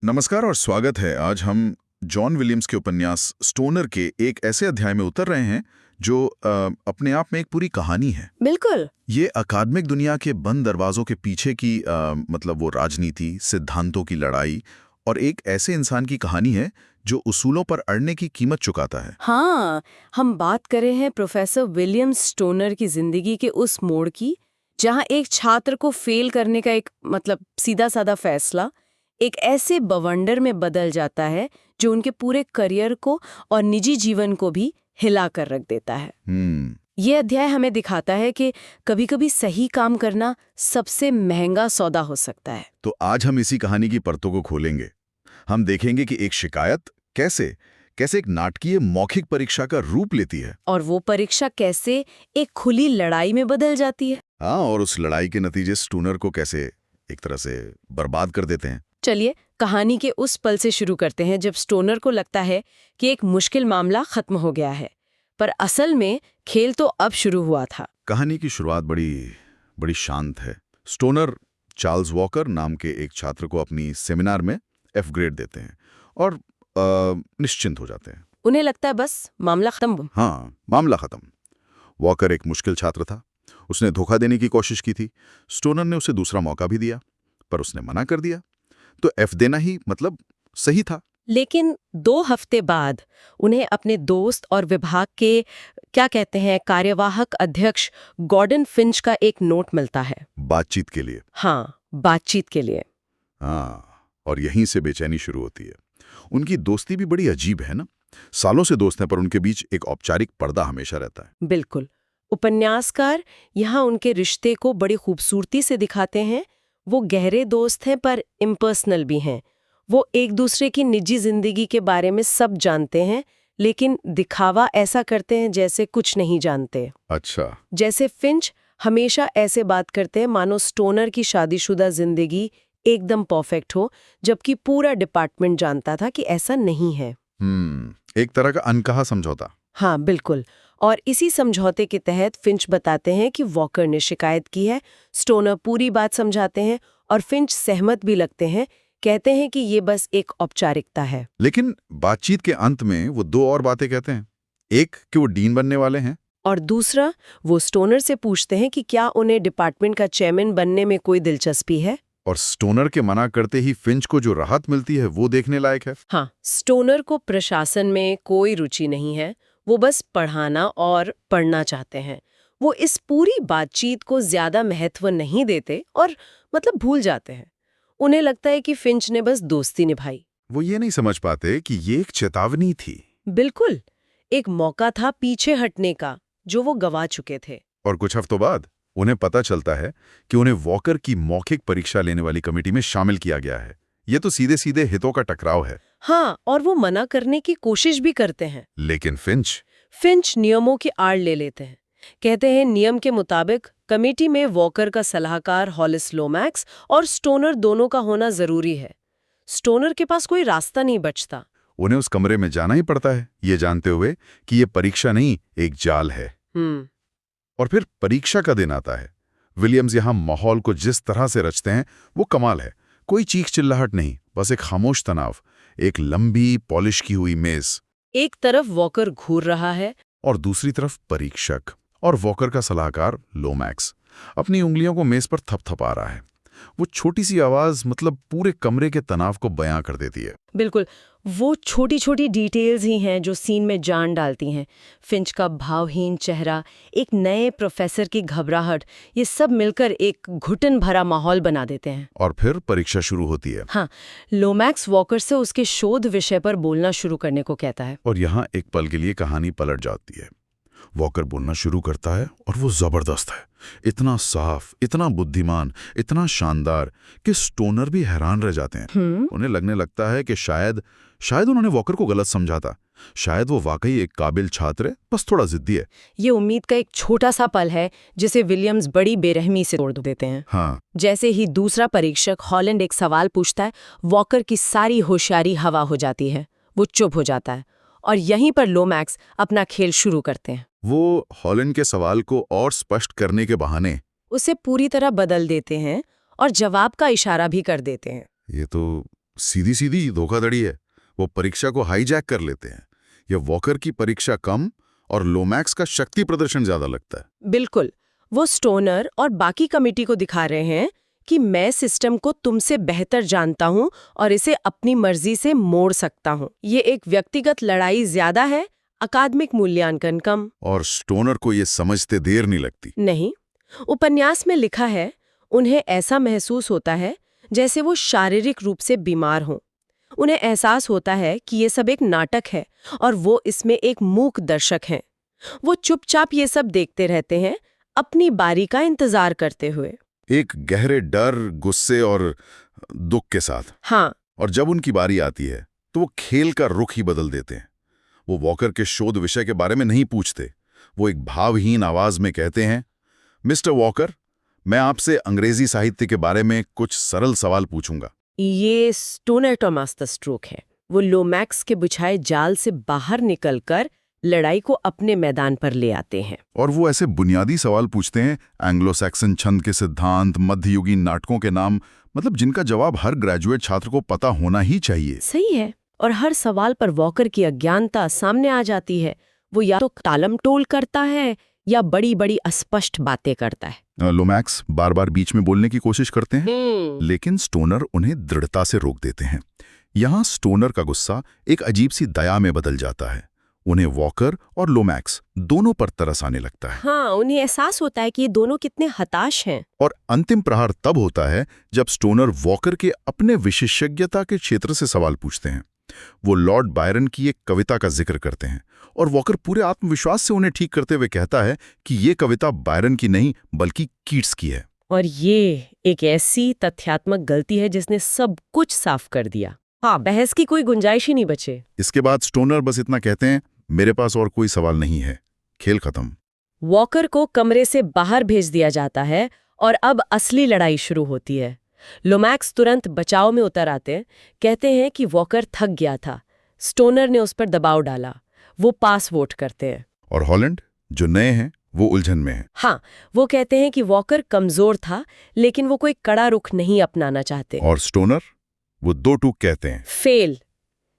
नमस्कार और स्वागत है। आज हम जॉन विलियम्स के उपन्यास स्टोनर के एक ऐसे अध्याय में उतर रहे हैं जो अपने आप में एक पूरी कहानी है। बिल्कुल। ये अकादमिक दुनिया के बंद दरवाजों के पीछे की मतलब वो राजनीति, सिद्धांतों की लड़ाई और एक ऐसे इंसान की कहानी है जो उसूलों पर अड़ने की कीमत चुकाता है। हाँ, हम बात कर रहे हैं प्रोफेसर विलियम स्टोनर की जिंदगी के उस मोड़ की, जहां एक छात्र को फेल करने का एक सीधा साधा फैसला एक ऐसे बवंडर में बदल जाता है जो उनके पूरे करियर को और निजी जीवन को भी हिला कर रख देता है। ये अध्याय हमें दिखाता है कि कभी-कभी सही काम करना सबसे महंगा सौदा हो सकता है। तो आज हम इसी कहानी की परतों को खोलेंगे। हम देखेंगे कि एक शिकायत कैसे कैसे एक नाटकीय मौखिक परीक्षा का रूप लेती है और वो परीक्षा कैसे एक खुली लड़ाई में बदल जाती है। हाँ, और उस लड़ाई के नतीजे स्टूनर को कैसे एक तरह से बर्बाद कर देते हैं। चलिए कहानी के उस पल से शुरू करते हैं जब स्टोनर को लगता है कि एक मुश्किल मामला खत्म हो गया है, पर असल में खेल तो अब शुरू हुआ था। कहानी की शुरुआत बड़ी बड़ी शांत है। स्टोनर चार्ल्स वॉकर नाम के एक छात्र को अपनी सेमिनार में F ग्रेड देते हैं और निश्चिंत हो जाते हैं। उन्हें लगता है बस मामला खत्म। हाँ, मामला खत्म। वॉकर एक मुश्किल छात्र था। उसने धोखा देने की कोशिश की थी। स्टोनर ने उसे दूसरा मौका भी दिया, पर उसने मना कर दिया। तो F देना ही सही था। लेकिन 2 हफ्ते बाद उन्हें अपने दोस्त और विभाग के कार्यवाहक अध्यक्ष गॉर्डन फिंच का एक नोट मिलता है। बातचीत के लिए। हाँ, बातचीत के लिए। हाँ, और यहीं से बेचैनी शुरू होती है। उनकी दोस्ती भी बड़ी अजीब है ना। सालों से दोस्त हैं, पर उनके बीच एक औपचारिक पर्दा हमेशा रहता है। बिल्कुल। उपन्यासकार यहाँ उनके रिश्ते को बड़ी खूबसूरती से दिखाते हैं। वो गहरे दोस्त हैं पर इम्पर्सनल भी हैं। वो एक दूसरे की निजी जिंदगी के बारे में सब जानते हैं, लेकिन दिखावा ऐसा करते हैं जैसे कुछ नहीं जानते। अच्छा। जैसे फिंच हमेशा ऐसे बात करते हैं मानो स्टोनर की शादीशुदा जिंदगी एकदम परफेक्ट हो, जबकि पूरा डिपार्टमेंट जानता था कि ऐसा नहीं है। एक तरह का अनकहा समझौता। हाँ बिल्कुल। और इसी समझौते के तहत फिंच बताते हैं कि वॉकर ने शिकायत की है। स्टोनर पूरी बात समझाते हैं और फिंच सहमत भी लगते हैं, कहते हैं कि ये बस एक औपचारिकता है। लेकिन बातचीत के अंत में वो 2 और बातें कहते हैं। एक कि वो डीन बनने वाले हैं, और दूसरा, वो स्टोनर से पूछते हैं कि क्या उन्हें डिपार्टमेंट का चेयरमैन बनने में कोई दिलचस्पी है। और स्टोनर के मना करते ही फिंच को जो राहत मिलती है वो देखने लायक है। हाँ, स्टोनर को प्रशासन में कोई रुचि नहीं है। वो बस पढ़ाना और पढ़ना चाहते हैं। वो इस पूरी बातचीत को ज्यादा महत्व नहीं देते और भूल जाते हैं। उन्हें लगता है कि फिंच ने बस दोस्ती निभाई। वो ये नहीं समझ पाते कि ये एक चेतावनी थी। बिल्कुल, एक मौका था पीछे हटने का जो वो गवा चुके थे। और कुछ हफ्तों बाद उन्हें पता चलता है कि उन्हें वॉकर की मौखिक परीक्षा लेने वाली कमेटी में शामिल किया गया है। ये तो सीधे सीधे हितों का टकराव है। हाँ, और वो मना करने की कोशिश भी करते हैं। लेकिन फिंच नियमों की आड़ ले लेते हैं। कहते हैं नियम के मुताबिक कमेटी में वॉकर का सलाहकार हॉलिस लोमैक्स और स्टोनर दोनों का होना जरूरी है। स्टोनर के पास कोई रास्ता नहीं बचता। उन्हें उस कमरे में जाना ही पड़ता है, ये जानते हुए कि ये परीक्षा नहीं, एक जाल है। और फिर परीक्षा का दिन आता है। विलियम्स यहाँ माहौल को जिस तरह से रचते हैं वो कमाल है। कोई चीख चिल्लाहट नहीं, बस एक खामोश तनाव, एक लंबी पॉलिश की हुई मेज। एक तरफ वॉकर घूर रहा है और दूसरी तरफ परीक्षक और वॉकर का सलाहकार लोमैक्स अपनी उंगलियों को मेज पर थपथपा रहा है। वो छोटी सी आवाज पूरे कमरे के तनाव को बयां कर देती है। बिल्कुल, वो छोटी छोटी डिटेल्स ही हैं जो सीन में जान डालती हैं। फिंच का भावहीन चेहरा, एक नए प्रोफेसर की घबराहट, ये सब मिलकर एक घुटन भरा माहौल बना देते हैं। और फिर परीक्षा शुरू होती है। हाँ, लोमैक्स वॉकर से उसके शोध विषय पर बोलना शुरू करने को कहता है। और यहाँ एक पल के लिए कहानी पलट जाती है। वॉकर बोलना शुरू करता है और वो जबरदस्त है। इतना साफ, इतना बुद्धिमान, इतना शानदार कि स्टोनर भी हैरान रह जाते हैं। उन्हें लगने लगता है कि शायद उन्होंने वॉकर को गलत समझा था। शायद वो वाकई एक काबिल छात्र है, बस थोड़ा जिद्दी है। ये उम्मीद का एक छोटा सा पल है जिसे विलियम्स बड़ी बेरहमी से तोड़ देते हैं। हाँ। जैसे ही दूसरा परीक्षक हॉलैंड एक सवाल पूछता है, वॉकर की सारी होशियारी हवा हो जाती है। वो चुप हो जाता है और यहीं पर लोमैक्स अपना खेल शुरू करते हैं। वो हॉलैंड के सवाल को और स्पष्ट करने के बहाने उसे पूरी तरह बदल देते हैं और जवाब का इशारा भी कर देते हैं। ये तो सीधी सीधी धोखाधड़ी है। वो परीक्षा को हाईजैक कर लेते हैं। ये वॉकर की परीक्षा कम और लोमैक्स का शक्ति प्रदर्शन ज्यादा लगता है। बिल्कुल। वो स्टोनर और बाकी कमेटी को दिखा रहे हैं कि मैं सिस्टम को तुमसे बेहतर जानता हूं और इसे अपनी मर्जी से मोड़ सकता हूं। ये एक व्यक्तिगत लड़ाई ज्यादा है, अकादमिक मूल्यांकन कम। और स्टोनर को ये समझते देर नहीं लगती। नहीं, उपन्यास में लिखा है उन्हें ऐसा महसूस होता है जैसे वो शारीरिक रूप से बीमार हों। उन्हें एहसास होता है कि ये सब एक नाटक है और वो इसमें एक मूक दर्शक हैं। वो चुपचाप ये सब देखते रहते हैं, अपनी बारी का इंतजार करते हुए। एक गहरे डर, गुस्से और दुख के साथ। हाँ। और जब उनकी बारी आती है तो वो खेल का रुख ही बदल देते हैं। वो वॉकर के शोध विषय के बारे में नहीं पूछते। वो एक भावहीन आवाज में कहते हैं, मिस्टर वॉकर, मैं आपसे अंग्रेजी साहित्य के बारे में कुछ सरल सवाल पूछूंगा। ये स्टोनर का मास्टर स्ट्रोक है। वो लोमैक्स के बिछाए जाल से बाहर निकलकर लड़ाई को अपने मैदान पर ले आते हैं। और वो ऐसे बुनियादी सवाल पूछते हैं, एंग्लो सैक्सन छंद के सिद्धांत, मध्ययुगीन नाटकों के नाम, मतलब जिनका जवाब हर ग्रेजुएट छात्र को पता होना ही चाहिए। सही है। और हर सवाल पर वॉकर की अज्ञानता सामने आ जाती है। वो या तो टालमटोल करता है या बड़ी बड़ी अस्पष्ट बातें करता है। लोमैक्स बार बार बीच में बोलने की कोशिश करते हैं, लेकिन स्टोनर उन्हें दृढ़ता से रोक देते हैं। यहाँ स्टोनर का गुस्सा एक अजीब सी दया में बदल जाता है। उन्हें वॉकर और लोमैक्स दोनों पर तरस आने लगता है। हाँ, उन्हें एहसास होता है कि ये दोनों कितने हताश हैं। और अंतिम प्रहार तब होता है जब स्टोनर वॉकर के अपने विशेषज्ञता के क्षेत्र से सवाल पूछते हैं। वो लॉर्ड बायरन की एक कविता का जिक्र करते हैं और वॉकर पूरे आत्मविश्वास से उन्हें ठीक करते हुए कहता है कि ये कविता बायरन की नहीं बल्कि कीट्स की है। और ये एक ऐसी तथ्यात्मक गलती है जिसने सब कुछ साफ कर दिया। हाँ, बहस की कोई गुंजाइश ही नहीं बचे। इसके बाद स्टोनर बस इतना कहते हैं, मेरे पास और कोई सवाल नहीं है, खेल खत्म। वॉकर को कमरे से बाहर भेज दिया जाता है और अब असली लड़ाई शुरू होती है। लोमैक्स तुरंत बचाव में उतर आते, कहते हैं कि वॉकर थक गया था, स्टोनर ने उस पर दबाव डाला। वो पास वोट करते हैं। और हॉलैंड जो नए हैं वो उलझन में है। हाँ, वो कहते हैं कि वॉकर कमजोर था लेकिन वो कोई कड़ा रुख नहीं अपनाना चाहते। और स्टोनर वो दो टूक कहते हैं, फेल।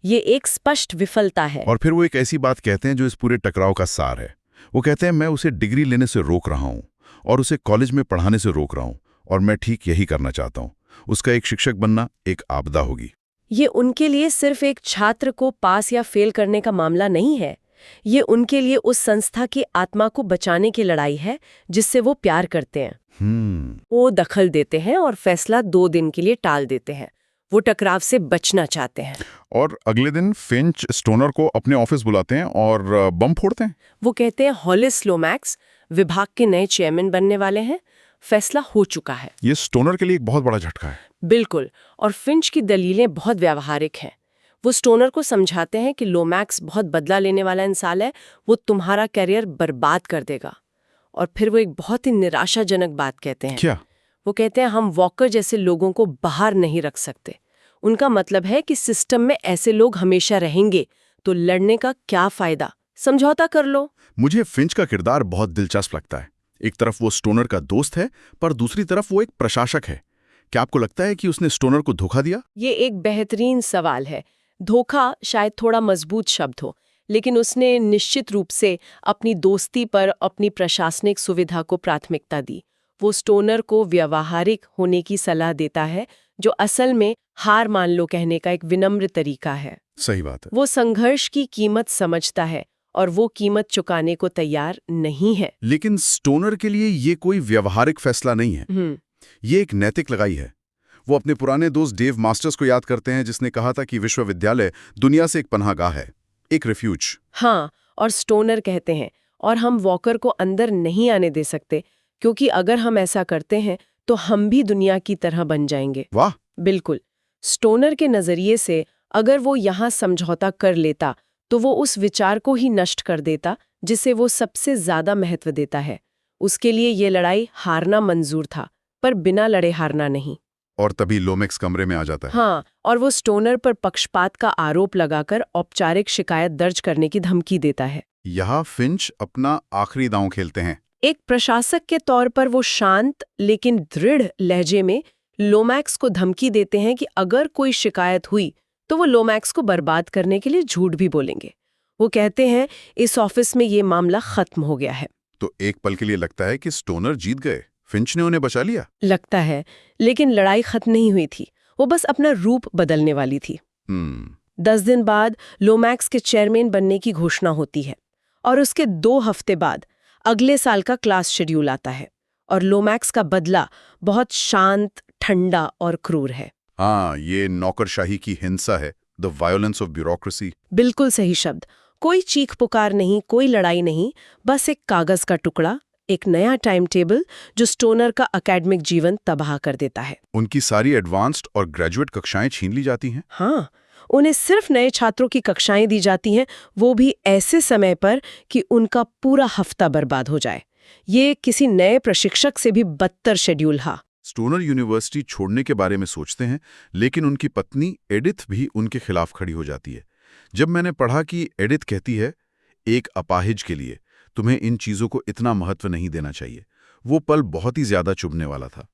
ये एक स्पष्ट विफलता है। और फिर वो एक ऐसी बात कहते हैं जो इस पूरे टकराव का सार है। वो कहते हैं, मैं उसे डिग्री लेने से रोक रहा हूं और उसे कॉलेज में पढ़ाने से रोक रहा हूं, और मैं ठीक यही करना चाहता हूं। उसका एक शिक्षक बनना एक आपदा होगी। ये उनके लिए सिर्फ एक छात्र को पास या फेल करने का मामला नहीं है। ये उनके लिए उस संस्था की आत्मा को बचाने की लड़ाई है जिससे वो प्यार करते हैं। वो दखल देते हैं और फैसला 2 दिन के लिए टाल देते हैं। वो टकराव से बचना चाहते हैं। और अगले दिन फिंच स्टोनर को अपने ऑफिस बुलाते हैं और बम फोड़ते हैं। वो कहते हैं, हॉलिस लोमैक्स विभाग के नए चेयरमैन बनने वाले हैं, फैसला हो चुका है। ये स्टोनर के लिए एक बहुत बड़ा झटका है। बिल्कुल। और फिंच की दलीलें बहुत व्यावहारिक हैं। वो स्टोनर को समझाते हैं कि लोमैक्स बहुत बदला लेने वाला इंसान है, वो तुम्हारा करियर बर्बाद कर देगा। और फिर वो एक बहुत ही निराशाजनक बात कहते हैं। क्या? वो कहते हैं, हम वॉकर जैसे लोगों को बाहर नहीं रख सकते। उनका मतलब है कि सिस्टम में ऐसे लोग हमेशा रहेंगे, तो लड़ने का क्या फायदा, समझौता कर लो। मुझे फिंच का किरदार बहुत दिलचस्प लगता है। एक तरफ वो स्टोनर का दोस्त है, पर दूसरी तरफ वो एक प्रशासक है। क्या आपको लगता है कि उसने स्टोनर को धोखा दिया? ये एक बेहतरीन सवाल है। धोखा शायद थोड़ा मजबूत शब्द हो, लेकिन उसने निश्चित रूप से अपनी दोस्ती पर अपनी प्रशासनिक सुविधा को प्राथमिकता दी। वो स्टोनर को व्यावहारिक होने की सलाह देता है, जो असल में हार मान लो कहने का एक विनम्र तरीका है। सही बात है। वो संघर्ष की कीमत समझता है और वो कीमत चुकाने को तैयार नहीं है। लेकिन स्टोनर के लिए ये कोई व्यवहारिक फैसला नहीं है, ये एक नैतिक लगाई है। वो अपने पुराने दोस्त डेव मास्टर्स को याद करते हैं, जिसने कहा था कि विश्वविद्यालय दुनिया से एक पनाहगाह है, एक रिफ्यूज। हाँ, और स्टोनर कहते हैं, और हम वॉकर को अंदर नहीं आने दे सकते, क्योंकि अगर हम ऐसा करते हैं तो हम भी दुनिया की तरह बन जाएंगे। वाह। बिल्कुल। स्टोनर के नजरिए से अगर वो यहाँ समझौता कर लेता तो वो उस विचार को ही नष्ट कर देता जिसे वो सबसे ज्यादा महत्व देता है। उसके लिए ये लड़ाई हारना मंजूर था, पर बिना लड़े हारना नहीं। और तभी लोमैक्स कमरे में आ जाता है। हाँ, और वो स्टोनर पर पक्षपात का आरोप लगाकर औपचारिक शिकायत दर्ज करने की धमकी देता है। यहाँ फिंच अपना आखिरी दांव खेलते हैं। एक प्रशासक के तौर पर वो शांत लेकिन दृढ़ लहजे में लोमैक्स को धमकी देते हैं कि अगर कोई शिकायत हुई तो वो लोमैक्स को बर्बाद करने के लिए झूठ भी बोलेंगे। वो कहते हैं इस ऑफिस में ये मामला खत्म हो गया है। तो एक पल के लिए लगता है कि स्टोनर जीत गए, फिंच ने उन्हें बचा लिया। लगता है, लेकिन लड़ाई खत्म नहीं हुई थी। वो बस अपना रूप बदलने वाली थी। 10 दिन बाद लोमैक्स के चेयरमैन बनने की घोषणा होती है और उसके 2 हफ्ते बाद अगले साल का क्लास शेड्यूल आता है और लोमैक्स का बदला बहुत शांत, ठंडा और क्रूर है। हाँ, ये नौकरशाही की हिंसा है, द वायलेंस ऑफ ब्यूरोक्रेसी। बिल्कुल सही शब्द। कोई चीख पुकार नहीं, कोई लड़ाई नहीं, बस एक कागज का टुकड़ा, एक नया टाइम टेबल जो स्टोनर का एकेडमिक जीवन तबाह कर देता है। उनकी सारी एडवांस्ड और ग्रेजुएट कक्षाएं छीन ली जाती हैं। हाँ, उन्हें सिर्फ नए छात्रों की कक्षाएं दी जाती हैं, वो भी ऐसे समय पर कि उनका पूरा हफ्ता बर्बाद हो जाए। ये किसी नए प्रशिक्षक से भी बदतर शेड्यूल था। स्टोनर यूनिवर्सिटी छोड़ने के बारे में सोचते हैं, लेकिन उनकी पत्नी एडिथ भी उनके खिलाफ खड़ी हो जाती है। जब मैंने पढ़ा कि एडिथ कहती है, एक अपाहिज के लिए तुम्हें इन चीजों को इतना महत्व नहीं देना चाहिए, वो पल बहुत ही ज्यादा चुभने वाला था।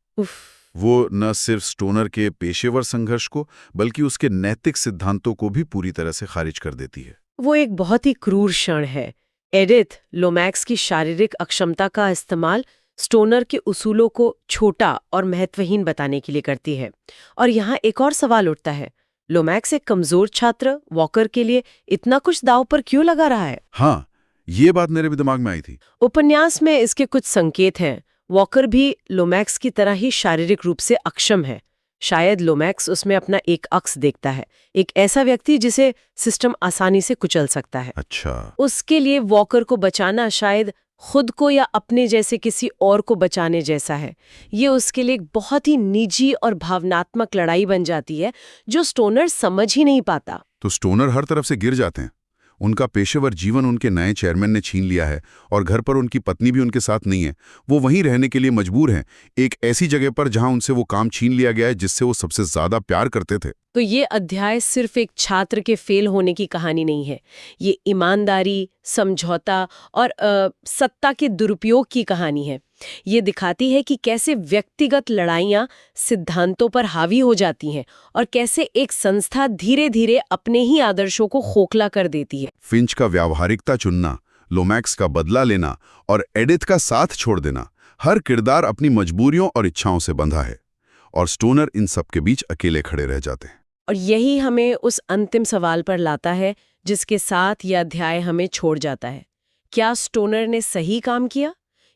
वो न सिर्फ स्टोनर के पेशेवर संघर्ष को, बल्कि उसके नैतिक सिद्धांतों को भी पूरी तरह से खारिज कर देती है। वो एक बहुत ही क्रूर क्षण है। एडिथ लोमैक्स की शारीरिक अक्षमता का इस्तेमाल स्टोनर के उसूलों को छोटा और महत्वहीन बताने के लिए करती है। और यहाँ एक और सवाल उठता है, लोमैक्स एक कमजोर छात्र वॉकर के लिए इतना कुछ दांव पर क्यों लगा रहा है? हाँ, ये बात मेरे भी दिमाग में आई थी। उपन्यास में इसके कुछ संकेत हैं। वॉकर भी लोमैक्स की तरह ही शारीरिक रूप से अक्षम है। शायद लोमैक्स उसमें अपना एक अक्स देखता है, एक ऐसा व्यक्ति जिसे सिस्टम आसानी से कुचल सकता है। अच्छा। उसके लिए वॉकर को बचाना शायद खुद को या अपने जैसे किसी और को बचाने जैसा है। ये उसके लिए एक बहुत ही निजी और भावनात्मक लड़ाई बन जाती है जो स्टोनर समझ ही नहीं पाता। तो स्टोनर हर तरफ से गिर जाते हैं। उनका पेशेवर जीवन उनके नए चेयरमैन ने छीन लिया है और घर पर उनकी पत्नी भी उनके साथ नहीं है। वो वहीं रहने के लिए मजबूर हैं, एक ऐसी जगह पर जहां उनसे वो काम छीन लिया गया है जिससे वो सबसे ज्यादा प्यार करते थे। तो ये अध्याय सिर्फ एक छात्र के फेल होने की कहानी नहीं है। ये ईमानदारी, समझौता और सत्ता के दुरुपयोग की कहानी है। ये दिखाती है कि कैसे व्यक्तिगत लड़ाइयाँ सिद्धांतों पर हावी हो जाती हैं और कैसे एक संस्था धीरे धीरे अपने ही आदर्शों को खोखला कर देती है। फिंच का व्यावहारिकता चुनना, लोमैक्स का बदला लेना और एडिथ का साथ छोड़ देना, हर किरदार अपनी मजबूरियों और इच्छाओं से बंधा है और स्टोनर इन सब के बीच अकेले खड़े रह जाते हैं। और यही हमें उस अंतिम सवाल पर लाता है जिसके साथ यह अध्याय हमें छोड़ जाता है। क्या स्टोनर ने सही काम किया?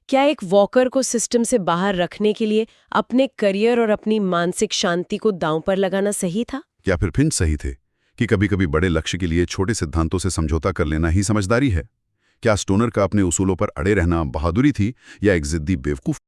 क्या एक वॉकर को सिस्टम से बाहर रखने के लिए अपने करियर और अपनी मानसिक शांति को दांव पर लगाना सही था? या फिर फिंच सही थे कि कभी-कभी बड़े लक्ष्य के लिए छोटे सिद्धांतों से समझौता कर लेना ही समझदारी है? क्या स्टोनर का अपने उसूलों पर अड़े रहना बहादुरी थी या एक जिद्दी बेवकूफ?